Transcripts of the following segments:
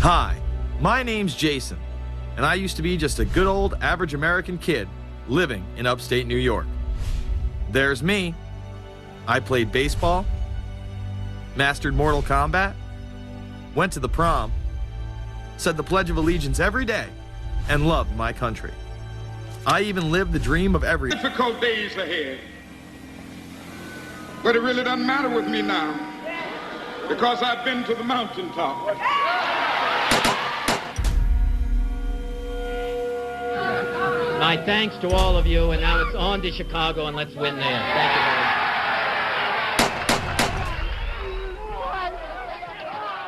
Hi, my name's Jason, and I used to be just a good old average American kid living in upstate New York. There's me. I played baseball, mastered Mortal Kombat, went to the prom, said the Pledge of Allegiance every day, and loved my country. I even lived the dream of every difficult days ahead. But it really doesn't matter with me now, because I've been to the mountaintop. My thanks to all of you, and now it's on to Chicago, and let's win there. Thank you very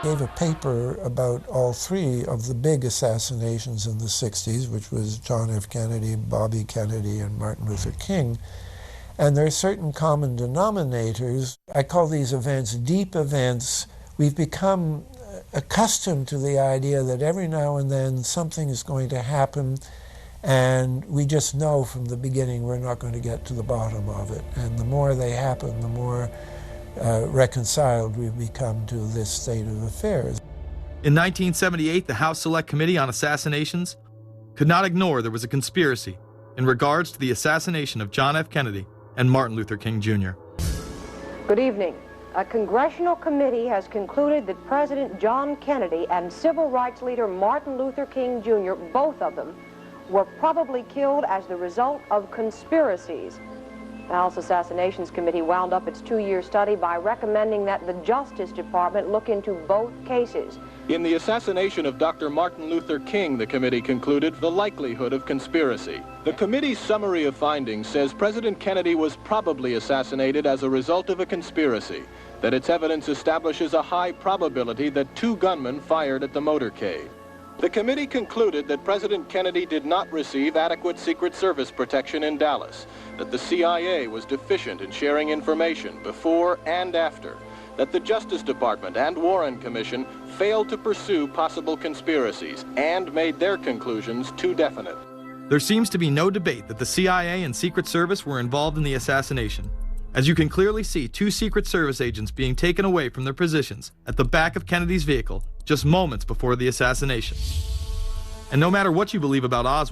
much. Gave a paper about all three of the big assassinations in the 60s, which was John F. Kennedy, Bobby Kennedy, and Martin Luther King. And there are certain common denominators. I call these events deep events. We've become accustomed to the idea that every now and then something is going to happen, and we just know from the beginning we're not going to get to the bottom of it. And the more they happen, the more reconciled we've become to this state of affairs. In 1978, the House Select Committee on Assassinations could not ignore there was a conspiracy in regards to the assassination of John F. Kennedy and Martin Luther King Jr. Good evening. A congressional committee has concluded that President John Kennedy and civil rights leader Martin Luther King Jr., both of them, were probably killed as the result of conspiracies. The House Assassinations Committee wound up its 2-year study by recommending that the Justice Department look into both cases. In the assassination of Dr. Martin Luther King, the committee concluded the likelihood of conspiracy. The committee's summary of findings says President Kennedy was probably assassinated as a result of a conspiracy, that its evidence establishes a high probability that 2 gunmen fired at the motorcade. The committee concluded that President Kennedy did not receive adequate Secret Service protection in Dallas, that the CIA was deficient in sharing information before and after, that the Justice Department and Warren Commission failed to pursue possible conspiracies and made their conclusions too definite. There seems to be no debate that the CIA and Secret Service were involved in the assassination, as you can clearly see 2 Secret Service agents being taken away from their positions at the back of Kennedy's vehicle just moments before the assassination. And no matter what you believe about Oswald,